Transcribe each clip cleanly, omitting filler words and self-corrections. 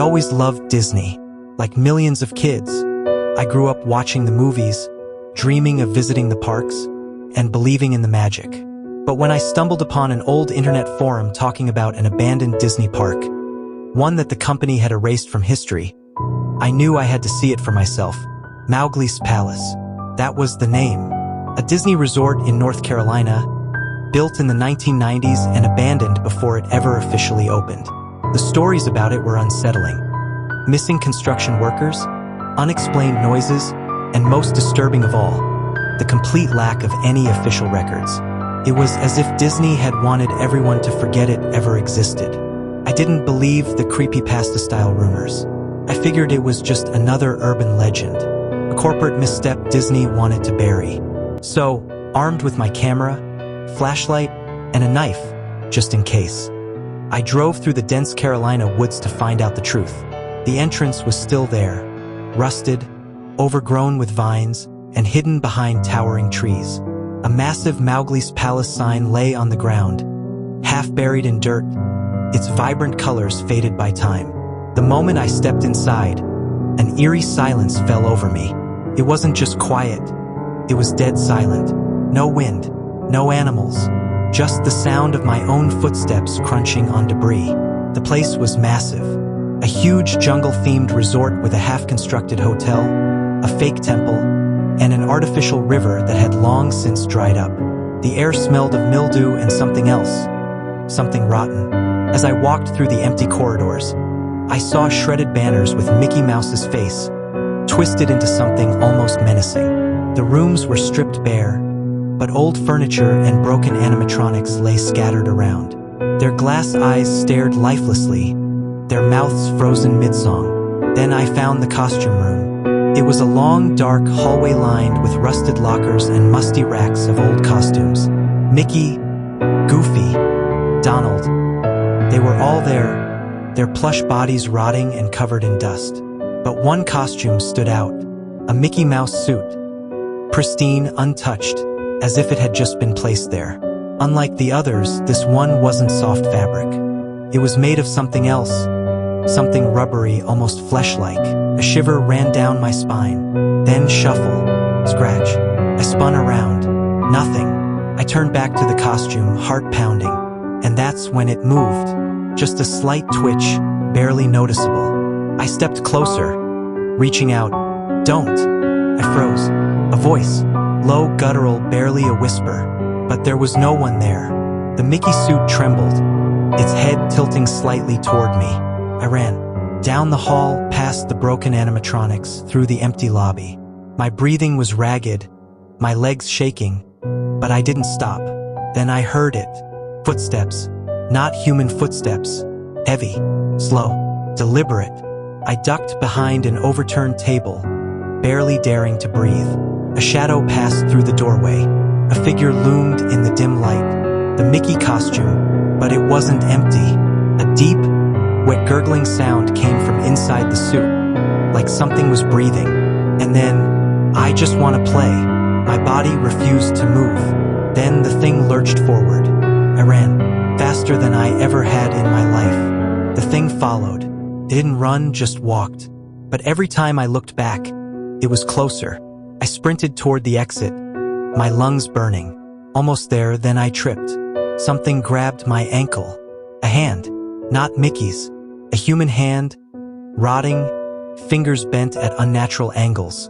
always loved Disney, like millions of kids. I grew up watching the movies, dreaming of visiting the parks, and believing in the magic. But when I stumbled upon an old internet forum talking about an abandoned Disney park, one that the company had erased from history, I knew I had to see it for myself. Mowgli's Palace. That was the name. A Disney resort in North Carolina, built in the 1990s and abandoned before it ever officially opened. The stories about it were unsettling. Missing construction workers, unexplained noises, and most disturbing of all, the complete lack of any official records. It was as if Disney had wanted everyone to forget it ever existed. I didn't believe the creepypasta-style rumors. I figured it was just another urban legend, a corporate misstep Disney wanted to bury. So, armed with my camera, flashlight, and a knife, just in case, I drove through the dense Carolina woods to find out the truth. The entrance was still there, rusted, overgrown with vines, and hidden behind towering trees. A massive Mowgli's Palace sign lay on the ground, half buried in dirt, its vibrant colors faded by time. The moment I stepped inside, an eerie silence fell over me. It wasn't just quiet, it was dead silent. No wind, no animals, just the sound of my own footsteps crunching on debris. The place was massive, a huge jungle-themed resort with a half-constructed hotel, a fake temple, and an artificial river that had long since dried up. The air smelled of mildew and something else, something rotten. As I walked through the empty corridors, I saw shredded banners with Mickey Mouse's face, twisted into something almost menacing. The rooms were stripped bare, but old furniture and broken animatronics lay scattered around. Their glass eyes stared lifelessly, their mouths frozen mid-song. Then I found the costume room. It was a long, dark hallway lined with rusted lockers and musty racks of old costumes. Mickey, Goofy, Donald, they were all there, their plush bodies rotting and covered in dust. But one costume stood out, a Mickey Mouse suit, pristine, untouched, as if it had just been placed there. Unlike the others, this one wasn't soft fabric. It was made of something else, something rubbery, almost flesh-like. A shiver ran down my spine. Then shuffle, scratch. I spun around. Nothing. I turned back to the costume, heart pounding. And that's when it moved. Just a slight twitch, barely noticeable. I stepped closer, reaching out. Don't. I froze. A voice. Low, guttural, barely a whisper. But there was no one there. The Mickey suit trembled, its head tilting slightly toward me. I ran. Down the hall, past the broken animatronics, through the empty lobby. My breathing was ragged, my legs shaking, but I didn't stop. Then I heard it. Footsteps. Not human footsteps. Heavy, slow, deliberate. I ducked behind an overturned table, barely daring to breathe. A shadow passed through the doorway. A figure loomed in the dim light. The Mickey costume, but it wasn't empty. A deep, wet gurgling sound came from inside the suit, like something was breathing. And then, I just want to play. My body refused to move. Then the thing lurched forward. I ran, faster than I ever had in my life. The thing followed. It didn't run, just walked. But every time I looked back, it was closer. I sprinted toward the exit, my lungs burning. Almost there, then I tripped. Something grabbed my ankle. A hand, not Mickey's. A human hand, rotting, fingers bent at unnatural angles,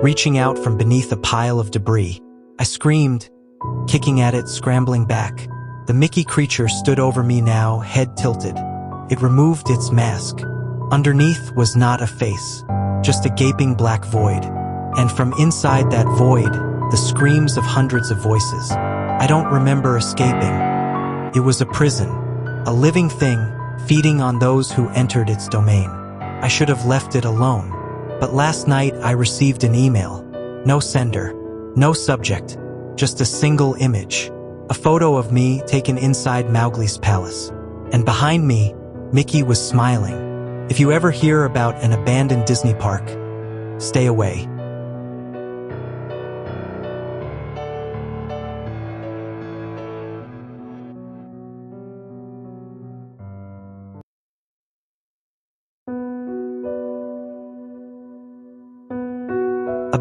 reaching out from beneath a pile of debris. I screamed, kicking at it, scrambling back. The Mickey creature stood over me now, head tilted. It removed its mask. Underneath was not a face, just a gaping black void. And from inside that void, the screams of hundreds of voices. I don't remember escaping. It was a prison, a living thing, feeding on those who entered its domain. I should have left it alone. But last night I received an email. No sender, no subject, just a single image. A photo of me taken inside Mowgli's palace. And behind me, Mickey was smiling. If you ever hear about an abandoned Disney park, stay away.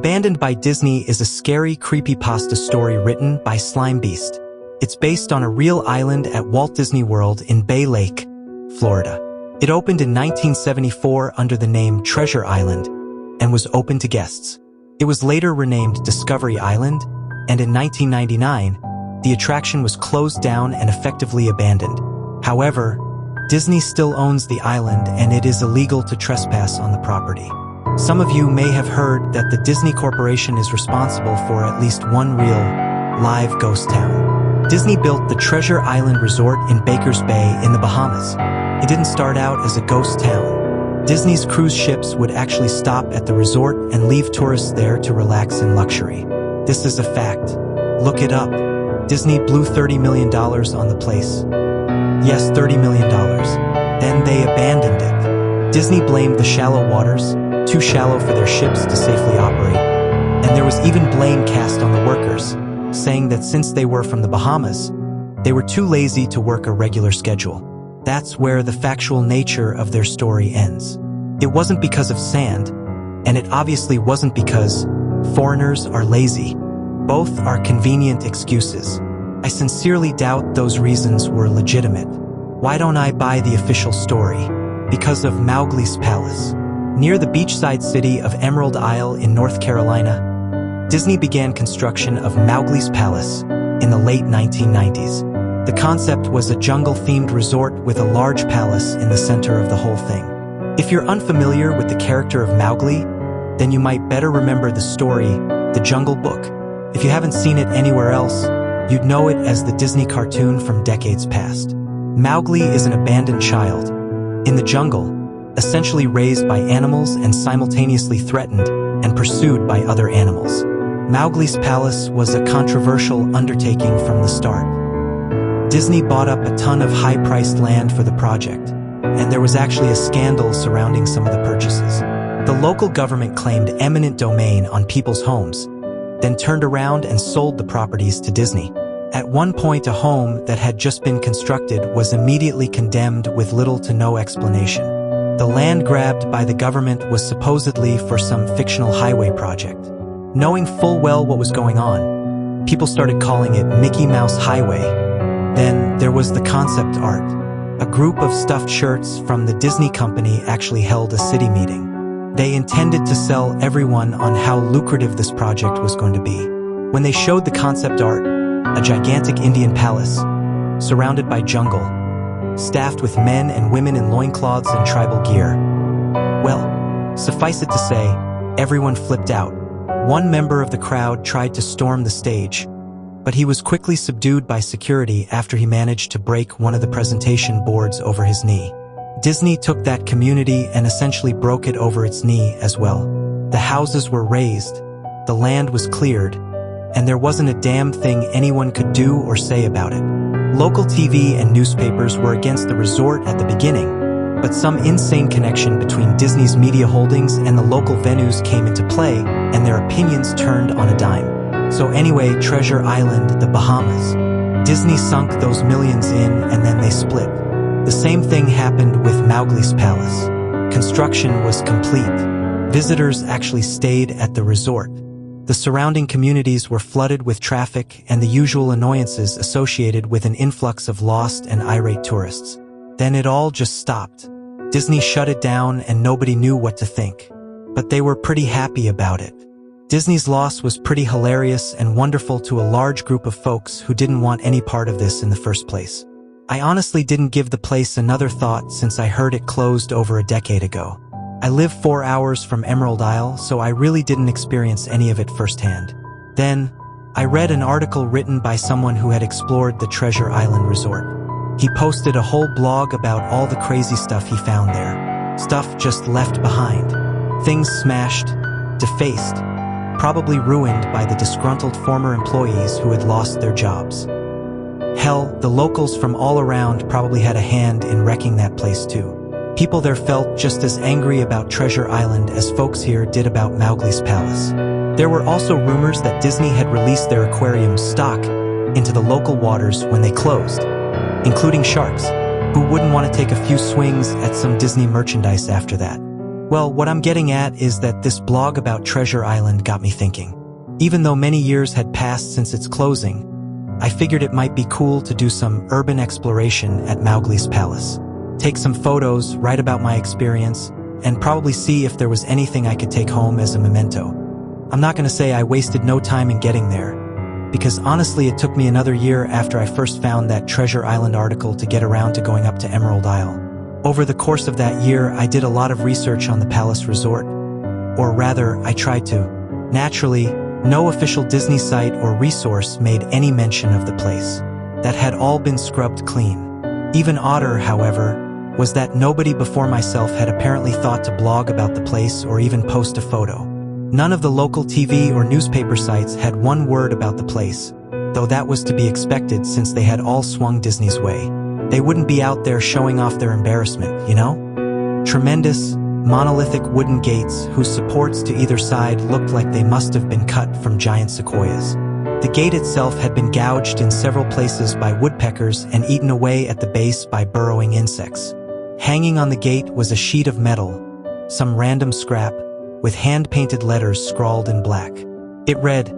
Abandoned by Disney is a scary creepypasta story written by Slime Beast. It's based on a real island at Walt Disney World in Bay Lake, Florida. It opened in 1974 under the name Treasure Island and was open to guests. It was later renamed Discovery Island, and in 1999, the attraction was closed down and effectively abandoned. However, Disney still owns the island and it is illegal to trespass on the property. Some of you may have heard that the Disney Corporation is responsible for at least one real, live ghost town. Disney built the Treasure Island Resort in Baker's Bay in the Bahamas. It didn't start out as a ghost town. Disney's cruise ships would actually stop at the resort and leave tourists there to relax in luxury. This is a fact. Look it up. Disney blew $30 million on the place. Yes, $30 million. Then they abandoned it. Disney blamed the shallow waters, too shallow for their ships to safely operate. And there was even blame cast on the workers, saying that since they were from the Bahamas, they were too lazy to work a regular schedule. That's where the factual nature of their story ends. It wasn't because of sand, and it obviously wasn't because foreigners are lazy. Both are convenient excuses. I sincerely doubt those reasons were legitimate. Why don't I buy the official story? Because of Mowgli's Palace. Near the beachside city of Emerald Isle in North Carolina, Disney began construction of Mowgli's Palace in the late 1990s. The concept was a jungle-themed resort with a large palace in the center of the whole thing. If you're unfamiliar with the character of Mowgli, then you might better remember the story, The Jungle Book. If you haven't seen it anywhere else, you'd know it as the Disney cartoon from decades past. Mowgli is an abandoned child in the jungle, essentially raised by animals and simultaneously threatened and pursued by other animals. Mowgli's Palace was a controversial undertaking from the start. Disney bought up a ton of high-priced land for the project, and there was actually a scandal surrounding some of the purchases. The local government claimed eminent domain on people's homes, then turned around and sold the properties to Disney. At one point, a home that had just been constructed was immediately condemned with little to no explanation. The land grabbed by the government was supposedly for some fictional highway project. Knowing full well what was going on, people started calling it Mickey Mouse Highway. Then there was the concept art. A group of stuffed shirts from the Disney company actually held a city meeting. They intended to sell everyone on how lucrative this project was going to be. When they showed the concept art, a gigantic Indian palace, surrounded by jungle, staffed with men and women in loincloths and tribal gear. Well, suffice it to say, everyone flipped out. One member of the crowd tried to storm the stage, but he was quickly subdued by security after he managed to break one of the presentation boards over his knee. Disney took that community and essentially broke it over its knee as well. The houses were razed, the land was cleared, and there wasn't a damn thing anyone could do or say about it. Local TV and newspapers were against the resort at the beginning, but some insane connection between Disney's media holdings and the local venues came into play, and their opinions turned on a dime. So anyway, Treasure Island, the Bahamas. Disney sunk those millions in and then they split. The same thing happened with Mowgli's Palace. Construction was complete. Visitors actually stayed at the resort. The surrounding communities were flooded with traffic and the usual annoyances associated with an influx of lost and irate tourists. Then it all just stopped. Disney shut it down and nobody knew what to think. But they were pretty happy about it. Disney's loss was pretty hilarious and wonderful to a large group of folks who didn't want any part of this in the first place. I honestly didn't give the place another thought since I heard it closed over a decade ago. I live 4 hours from Emerald Isle, so I really didn't experience any of it firsthand. Then, I read an article written by someone who had explored the Treasure Island Resort. He posted a whole blog about all the crazy stuff he found there. Stuff just left behind. Things smashed, defaced, probably ruined by the disgruntled former employees who had lost their jobs. Hell, the locals from all around probably had a hand in wrecking that place too. People there felt just as angry about Treasure Island as folks here did about Mowgli's Palace. There were also rumors that Disney had released their aquarium stock into the local waters when they closed, including sharks, who wouldn't want to take a few swings at some Disney merchandise after that. Well, what I'm getting at is that this blog about Treasure Island got me thinking. Even though many years had passed since its closing, I figured it might be cool to do some urban exploration at Mowgli's palace. Take some photos, write about my experience, and probably see if there was anything I could take home as a memento. I'm not going to say I wasted no time in getting there, because honestly it took me another year after I first found that Treasure Island article to get around to going up to Emerald Isle. Over the course of that year, I did a lot of research on the Palace Resort, or rather, I tried to. Naturally, no official Disney site or resource made any mention of the place. That had all been scrubbed clean. Even odder, however, was that nobody before myself had apparently thought to blog about the place or even post a photo. None of the local TV or newspaper sites had one word about the place, though that was to be expected since they had all swung Disney's way. They wouldn't be out there showing off their embarrassment, you know? Tremendous, monolithic wooden gates whose supports to either side looked like they must have been cut from giant sequoias. The gate itself had been gouged in several places by woodpeckers and eaten away at the base by burrowing insects. Hanging on the gate was a sheet of metal, some random scrap, with hand-painted letters scrawled in black. It read,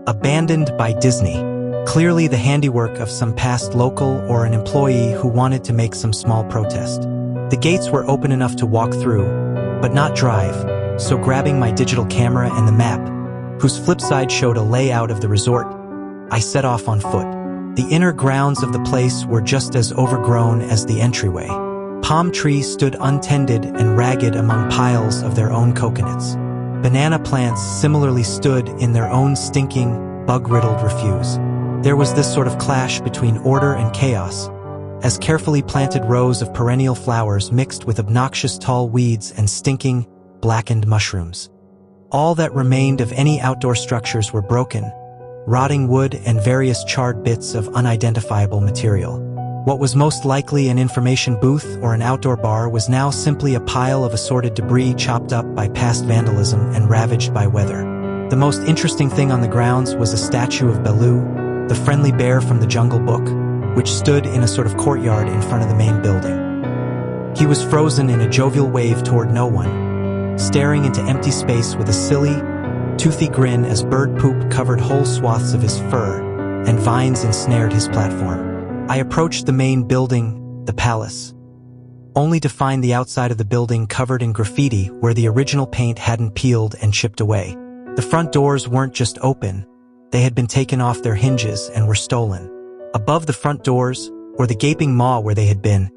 "Abandoned by Disney." Clearly the handiwork of some past local or an employee who wanted to make some small protest. The gates were open enough to walk through, but not drive, so grabbing my digital camera and the map, whose flip side showed a layout of the resort, I set off on foot. The inner grounds of the place were just as overgrown as the entryway. Palm trees stood untended and ragged among piles of their own coconuts. Banana plants similarly stood in their own stinking, bug-riddled refuse. There was this sort of clash between order and chaos, as carefully planted rows of perennial flowers mixed with obnoxious tall weeds and stinking, blackened mushrooms. All that remained of any outdoor structures were broken, rotting wood and various charred bits of unidentifiable material. What was most likely an information booth or an outdoor bar was now simply a pile of assorted debris chopped up by past vandalism and ravaged by weather. The most interesting thing on the grounds was a statue of Baloo, the friendly bear from the Jungle Book, which stood in a sort of courtyard in front of the main building. He was frozen in a jovial wave toward no one, staring into empty space with a silly, toothy grin as bird poop covered whole swaths of his fur and vines ensnared his platform. I approached the main building, the palace, only to find the outside of the building covered in graffiti where the original paint hadn't peeled and chipped away. The front doors weren't just open, they had been taken off their hinges and were stolen. Above the front doors, or the gaping maw where they had been,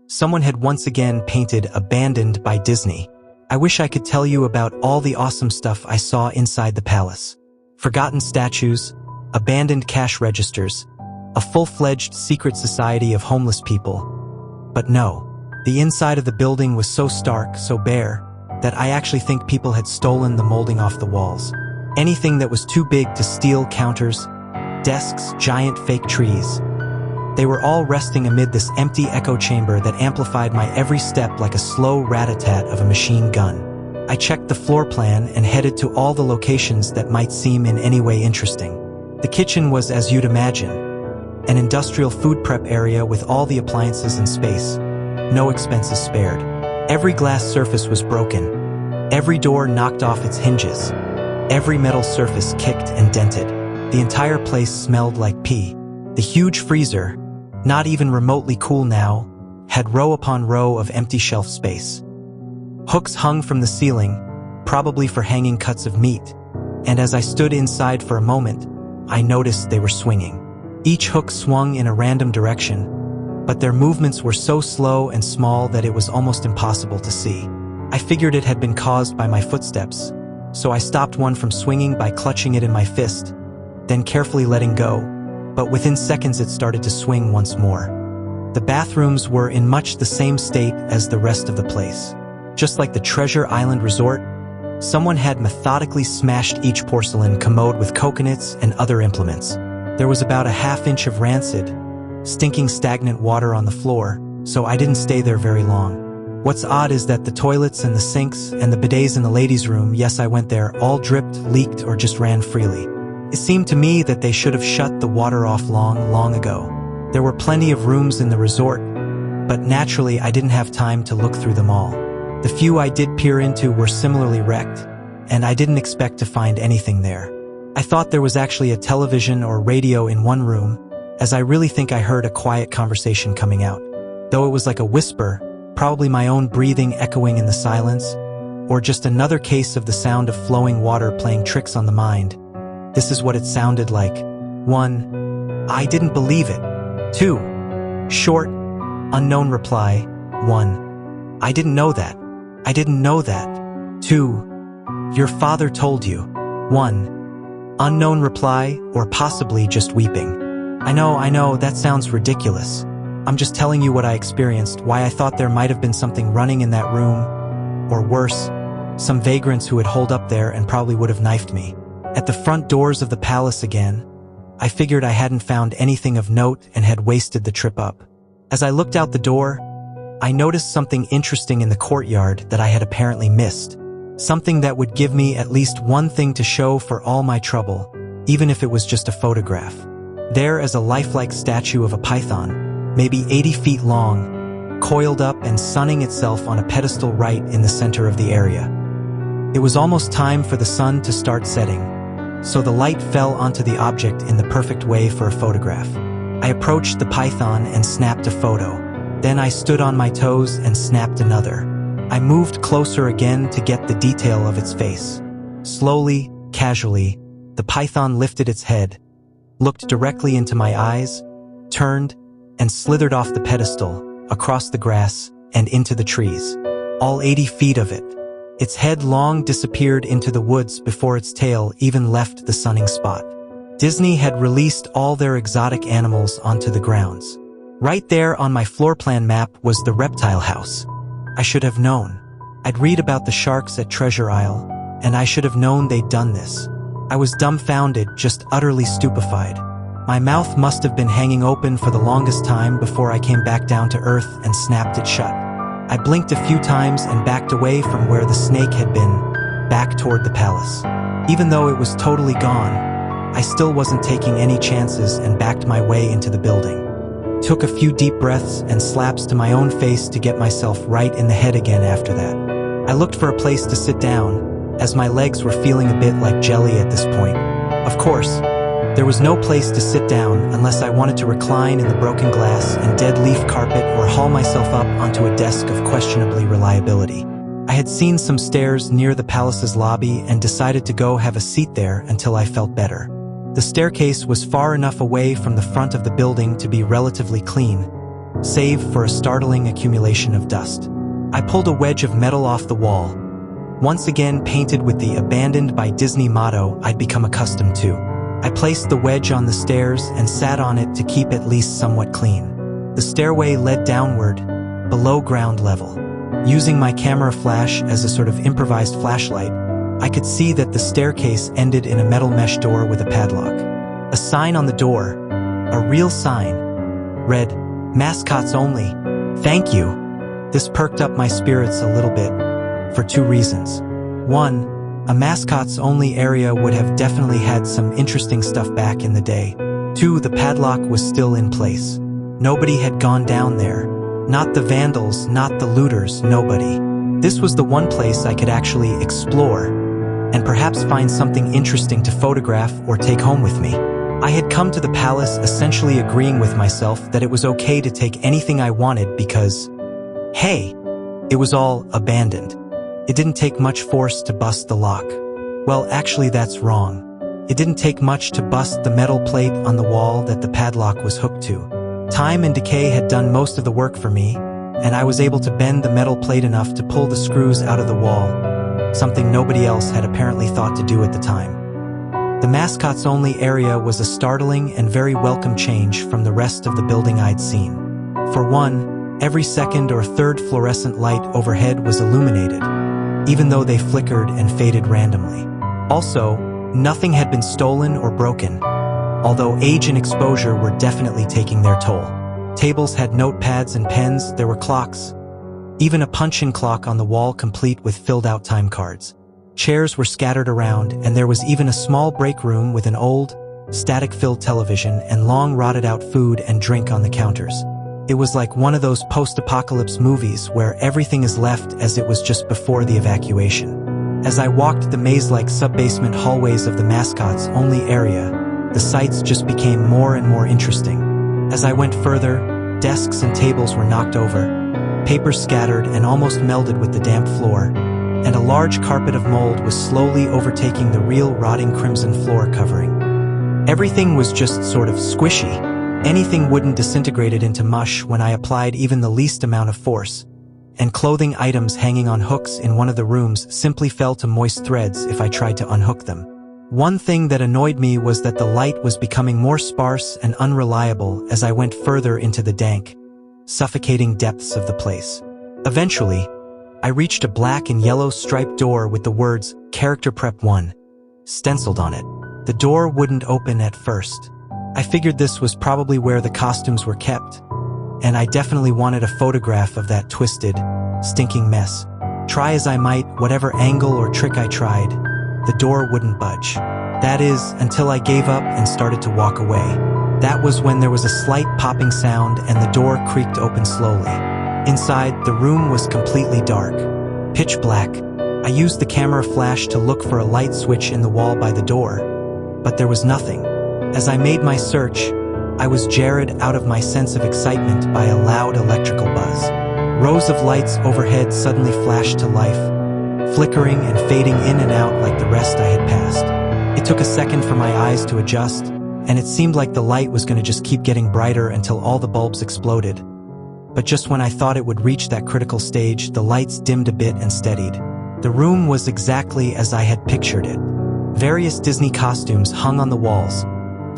someone had once again painted "Abandoned by Disney." I wish I could tell you about all the awesome stuff I saw inside the palace. Forgotten statues, abandoned cash registers, a full-fledged secret society of homeless people. But no, the inside of the building was so stark, so bare, that I actually think people had stolen the molding off the walls. Anything that was too big to steal: counters, desks, giant fake trees. They were all resting amid this empty echo chamber that amplified my every step like a slow rat-a-tat of a machine gun. I checked the floor plan and headed to all the locations that might seem in any way interesting. The kitchen was as you'd imagine, an industrial food prep area with all the appliances and space. No expenses spared. Every glass surface was broken. Every door knocked off its hinges. Every metal surface kicked and dented. The entire place smelled like pee. The huge freezer, not even remotely cool now, had row upon row of empty shelf space. Hooks hung from the ceiling, probably for hanging cuts of meat, and as I stood inside for a moment, I noticed they were swinging. Each hook swung in a random direction, but their movements were so slow and small that it was almost impossible to see. I figured it had been caused by my footsteps, so I stopped one from swinging by clutching it in my fist, then carefully letting go, but within seconds it started to swing once more. The bathrooms were in much the same state as the rest of the place. Just like the Treasure Island Resort, someone had methodically smashed each porcelain commode with coconuts and other implements. There was about a half-inch of rancid, stinking stagnant water on the floor, so I didn't stay there very long. What's odd is that the toilets and the sinks and the bidets in the ladies' room, yes, I went there, all dripped, leaked, or just ran freely. It seemed to me that they should have shut the water off long ago. There were plenty of rooms in the resort, but naturally I didn't have time to look through them all. The few I did peer into were similarly wrecked, and I didn't expect to find anything there. I thought there was actually a television or radio in one room, as I really think I heard a quiet conversation coming out. Though it was like a whisper, probably my own breathing echoing in the silence, or just another case of the sound of flowing water playing tricks on the mind. This is what it sounded like. 1. I didn't believe it. 2. Short, unknown reply. 1. I didn't know that. I didn't know that. 2. Your father told you. 1. Unknown reply, or possibly just weeping. I know, that sounds ridiculous. I'm just telling you what I experienced, why I thought there might have been something running in that room, or worse, some vagrants who had holed up there and probably would have knifed me. At the front doors of the palace again, I figured I hadn't found anything of note and had wasted the trip up. As I looked out the door, I noticed something interesting in the courtyard that I had apparently missed. Something that would give me at least one thing to show for all my trouble, even if it was just a photograph. There is a lifelike statue of a python, maybe 80 feet long, coiled up and sunning itself on a pedestal right in the center of the area. It was almost time for the sun to start setting, so the light fell onto the object in the perfect way for a photograph. I approached the python and snapped a photo. Then I stood on my toes and snapped another. I moved closer again to get the detail of its face. Slowly, casually, the python lifted its head, looked directly into my eyes, turned, and slithered off the pedestal, across the grass, and into the trees. All 80 feet of it. Its head long disappeared into the woods before its tail even left the sunning spot. Disney had released all their exotic animals onto the grounds. Right there on my floor plan map was the reptile house. I should have known. I'd read about the sharks at Treasure Isle, and I should have known they'd done this. I was dumbfounded, just utterly stupefied. My mouth must have been hanging open for the longest time before I came back down to earth and snapped it shut. I blinked a few times and backed away from where the snake had been, back toward the palace. Even though it was totally gone, I still wasn't taking any chances and backed my way into the building. Took a few deep breaths and slaps to my own face to get myself right in the head again after that. I looked for a place to sit down, as my legs were feeling a bit like jelly at this point. Of course, there was no place to sit down unless I wanted to recline in the broken glass and dead leaf carpet or haul myself up onto a desk of questionably reliability. I had seen some stairs near the palace's lobby and decided to go have a seat there until I felt better. The staircase was far enough away from the front of the building to be relatively clean, save for a startling accumulation of dust. I pulled a wedge of metal off the wall, once again painted with the "Abandoned by Disney" motto I'd become accustomed to. I placed the wedge on the stairs and sat on it to keep at least somewhat clean. The stairway led downward, below ground level. Using my camera flash as a sort of improvised flashlight, I could see that the staircase ended in a metal mesh door with a padlock. A sign on the door, a real sign, read, "Mascots only. Thank you." This perked up my spirits a little bit, for two reasons. 1, a mascots-only area would have definitely had some interesting stuff back in the day. 2, the padlock was still in place. Nobody had gone down there. Not the vandals, not the looters, nobody. This was the one place I could actually explore, and perhaps find something interesting to photograph or take home with me. I had come to the palace essentially agreeing with myself that it was okay to take anything I wanted because, hey, it was all abandoned. It didn't take much force to bust the lock. Well, actually that's wrong. It didn't take much to bust the metal plate on the wall that the padlock was hooked to. Time and decay had done most of the work for me, and I was able to bend the metal plate enough to pull the screws out of the wall, something nobody else had apparently thought to do at the time. The mascots-only area was a startling and very welcome change from the rest of the building I'd seen. For one, every second or third fluorescent light overhead was illuminated, even though they flickered and faded randomly. Also, nothing had been stolen or broken, although age and exposure were definitely taking their toll. Tables had notepads and pens, there were clocks, even a punch-in clock on the wall complete with filled-out time cards. Chairs were scattered around, and there was even a small break room with an old, static-filled television and long rotted-out food and drink on the counters. It was like one of those post-apocalypse movies where everything is left as it was just before the evacuation. As I walked the maze-like sub-basement hallways of the mascots' only area, the sights just became more and more interesting. As I went further, desks and tables were knocked over, papers scattered and almost melded with the damp floor, and a large carpet of mold was slowly overtaking the real rotting crimson floor covering. Everything was just sort of squishy. Anything wouldn't disintegrate it into mush when I applied even the least amount of force, and clothing items hanging on hooks in one of the rooms simply fell to moist threads if I tried to unhook them. One thing that annoyed me was that the light was becoming more sparse and unreliable as I went further into the dank, suffocating depths of the place. Eventually, I reached a black and yellow striped door with the words Character Prep 1 stenciled on it. The door wouldn't open at first. I figured this was probably where the costumes were kept, and I definitely wanted a photograph of that twisted, stinking mess. Try as I might, whatever angle or trick I tried, the door wouldn't budge. That is, until I gave up and started to walk away. That was when there was a slight popping sound and the door creaked open slowly. Inside, the room was completely dark, pitch black. I used the camera flash to look for a light switch in the wall by the door, but there was nothing. As I made my search, I was jarred out of my sense of excitement by a loud electrical buzz. Rows of lights overhead suddenly flashed to life, flickering and fading in and out like the rest I had passed. It took a second for my eyes to adjust, and it seemed like the light was going to just keep getting brighter until all the bulbs exploded. But just when I thought it would reach that critical stage, the lights dimmed a bit and steadied. The room was exactly as I had pictured it. Various Disney costumes hung on the walls,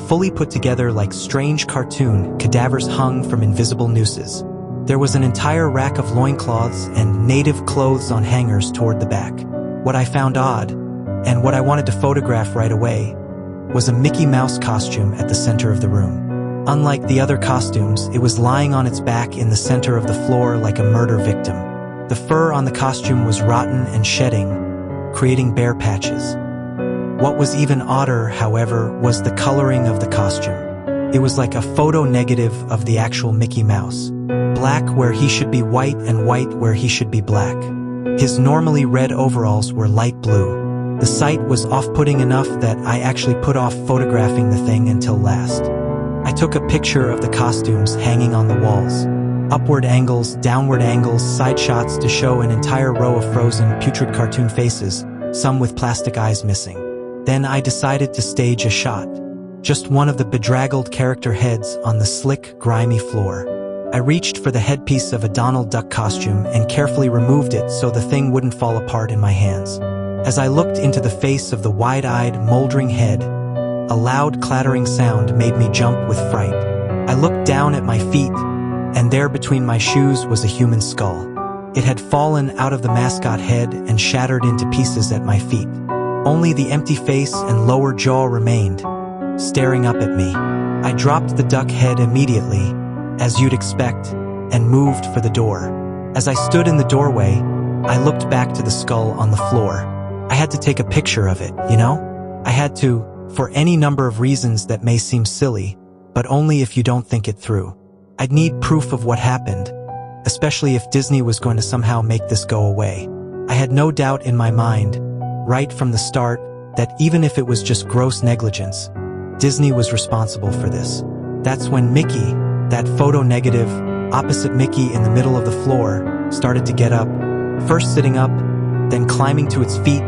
fully put together like strange cartoon cadavers hung from invisible nooses. There was an entire rack of loincloths and native clothes on hangers toward the back. What I found odd, and what I wanted to photograph right away, was a Mickey Mouse costume at the center of the room. Unlike the other costumes, it was lying on its back in the center of the floor like a murder victim. The fur on the costume was rotten and shedding, creating bare patches. What was even odder, however, was the coloring of the costume. It was like a photo negative of the actual Mickey Mouse. Black where he should be white and white where he should be black. His normally red overalls were light blue. The sight was off-putting enough that I actually put off photographing the thing until last. I took a picture of the costumes hanging on the walls. Upward angles, downward angles, side shots to show an entire row of frozen, putrid cartoon faces, some with plastic eyes missing. Then I decided to stage a shot. Just one of the bedraggled character heads on the slick, grimy floor. I reached for the headpiece of a Donald Duck costume and carefully removed it so the thing wouldn't fall apart in my hands. As I looked into the face of the wide-eyed, moldering head, a loud clattering sound made me jump with fright. I looked down at my feet, and there between my shoes was a human skull. It had fallen out of the mascot head and shattered into pieces at my feet. Only the empty face and lower jaw remained, staring up at me. I dropped the duck head immediately, as you'd expect, and moved for the door. As I stood in the doorway, I looked back to the skull on the floor. I had to take a picture of it, you know? I had to, for any number of reasons that may seem silly, but only if you don't think it through. I'd need proof of what happened, especially if Disney was going to somehow make this go away. I had no doubt in my mind, right from the start, that even if it was just gross negligence, Disney was responsible for this. That's when Mickey, that photo negative, opposite Mickey in the middle of the floor, started to get up, first sitting up, then climbing to its feet.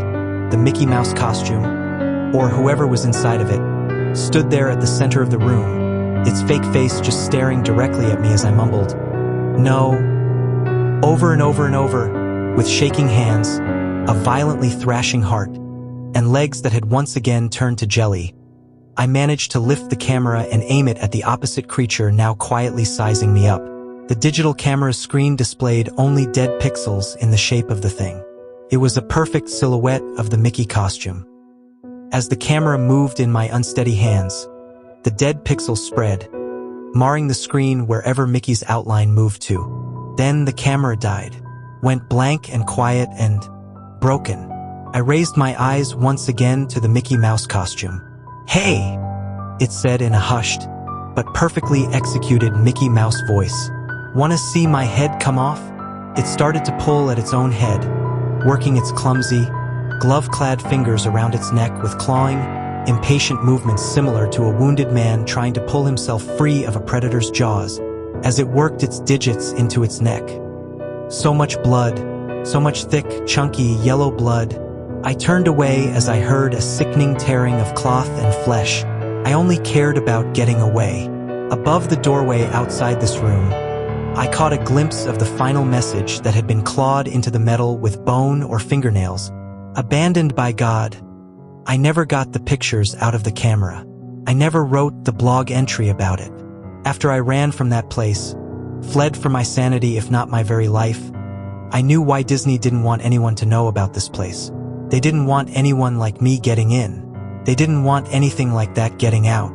The Mickey Mouse costume, or whoever was inside of it, stood there at the center of the room, its fake face just staring directly at me as I mumbled, "No," over and over and over, with shaking hands, a violently thrashing heart, and legs that had once again turned to jelly. I managed to lift the camera and aim it at the opposite creature now quietly sizing me up. The digital camera's screen displayed only dead pixels in the shape of the thing. It was a perfect silhouette of the Mickey costume. As the camera moved in my unsteady hands, the dead pixels spread, marring the screen wherever Mickey's outline moved to. Then the camera died, went blank and quiet and broken. I raised my eyes once again to the Mickey Mouse costume. "Hey!" it said in a hushed, but perfectly executed Mickey Mouse voice. "Wanna see my head come off?" It started to pull at its own head, working its clumsy, glove-clad fingers around its neck with clawing, impatient movements similar to a wounded man trying to pull himself free of a predator's jaws, as it worked its digits into its neck. So much blood, so much thick, chunky, yellow blood. I turned away as I heard a sickening tearing of cloth and flesh. I only cared about getting away. Above the doorway outside this room, I caught a glimpse of the final message that had been clawed into the metal with bone or fingernails. "Abandoned by God." I never got the pictures out of the camera. I never wrote the blog entry about it. After I ran from that place, fled for my sanity if not my very life, I knew why Disney didn't want anyone to know about this place. They didn't want anyone like me getting in. They didn't want anything like that getting out.